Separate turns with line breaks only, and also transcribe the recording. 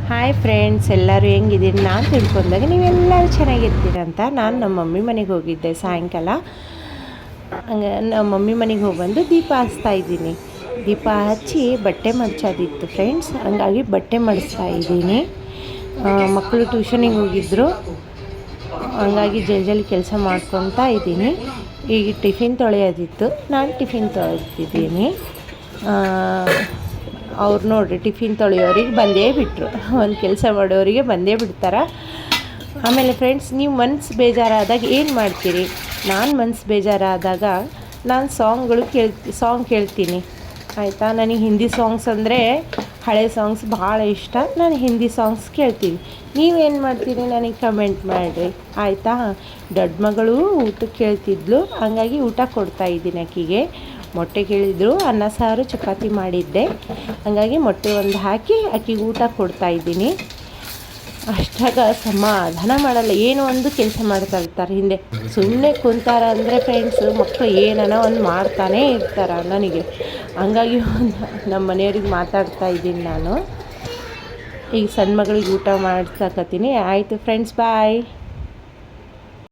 Hi friends, ಎಲ್ಲರೂ ಹೆಂಗಿದ್ದೀರಿ? ನಾನು ತಿಳ್ಕೊಂಡಾಗ ನೀವೆಲ್ಲರೂ ಚೆನ್ನಾಗಿರ್ತೀರಂತ. ನಾನು ನಮ್ಮ ಮಮ್ಮಿ ಮನೆಗೆ ಹೋಗಿದ್ದೆ ಸಾಯಂಕಾಲ. ಹಂಗೆ ನಮ್ಮ ಮಮ್ಮಿ ಮನೆಗೆ ಹೋಗಿ ಬಂದು ದೀಪ ಹಚ್ತಾ ಇದ್ದೀನಿ. ದೀಪ ಹಚ್ಚಿ ಬಟ್ಟೆ ಮಡ್ಚೋದಿತ್ತು ಫ್ರೆಂಡ್ಸ್, ಹಂಗಾಗಿ ಬಟ್ಟೆ ಮಡಿಸ್ತಾ ಇದ್ದೀನಿ. ಮಕ್ಕಳು ಟ್ಯೂಷನಿಗೆ ಹೋಗಿದ್ದರು, ಹಂಗಾಗಿ ಜಲ್ದಿ ಕೆಲಸ ಮಾಡ್ಕೊತಾ ಇದ್ದೀನಿ. ಈಗ ಟಿಫಿನ್ ತೊಳೆಯೋದಿತ್ತು, ನಾನು ಟಿಫಿನ್ ತೊಳೆದಿದ್ದೀನಿ. ಅವ್ರು ನೋಡಿರಿ ಟಿಫಿನ್ ತೊಳೆಯೋರಿಗೆ ಬಂದೇ ಬಿಟ್ಟರು, ಒಂದು ಕೆಲಸ ಮಾಡೋರಿಗೆ ಬಂದೇ ಬಿಡ್ತಾರೆ. ಆಮೇಲೆ ಫ್ರೆಂಡ್ಸ್, ನೀವು ಮನಸ್ಸು ಬೇಜಾರಾದಾಗ ಏನು ಮಾಡ್ತೀರಿ? ನಾನು ಮನಸ್ಸು ಬೇಜಾರಾದಾಗ ನಾನು ಸಾಂಗ್ ಕೇಳ್ತೀನಿ ಆಯಿತಾ. ನನಗೆ ಹಿಂದಿ ಸಾಂಗ್ಸ್ ಅಂದರೆ ಹಳೆ ಸಾಂಗ್ಸ್ ಭಾಳ ಇಷ್ಟ. ನಾನು ಹಿಂದಿ ಸಾಂಗ್ಸ್ ಕೇಳ್ತೀನಿ. ನೀವೇನು ಮಾಡ್ತೀರಿ ನನಗೆ ಕಮೆಂಟ್ ಮಾಡಿರಿ ಆಯಿತಾ. ದೊಡ್ಡ ಮಗಳು ಊಟಕ್ಕೆ ಕೇಳ್ತಿದ್ಲು, ಹಂಗಾಗಿ ಊಟ ಕೊಡ್ತಾಯಿದ್ದೀನಿ ಆಕೆಗೆ. ಮೊಟ್ಟೆ ಕೇಳಿದ್ರು, ಅನ್ನ ಸಾರು ಚಪಾತಿ ಮಾಡಿದ್ದೆ, ಹಾಗಾಗಿ ಮೊಟ್ಟೆ ಒಂದು ಹಾಕಿ ಆಕೆಗೆ ಊಟ ಕೊಡ್ತಾಯಿದ್ದೀನಿ. ಅಷ್ಟಾಗ ಸಮಾಧಾನ ಮಾಡಲ್ಲ, ಏನೋ ಒಂದು ಕೆಲಸ ಮಾಡ್ತಾ ಇರ್ತಾರೆ ಹಿಂದೆ. ಸುಮ್ಮನೆ ಕುಂತಾರ ಅಂದರೆ ಫ್ರೆಂಡ್ಸು, ಮಕ್ಕಳು ಏನನ ಒಂದು ಮಾಡ್ತಾನೇ ಇರ್ತಾರೆ ನನಗೆ. ಹಂಗಾಗಿ ನಮ್ಮ ಮನೆಯವ್ರಿಗೆ ಮಾತಾಡ್ತಾ ಇದ್ದೀನಿ ನಾನು. ಈಗ ಸಣ್ಣ ಮಗಳಿಗೆ ಊಟ ಮಾಡ್ಸಕತ್ತೀನಿ. ಆಯಿತು ಫ್ರೆಂಡ್ಸ್, ಬಾಯ್.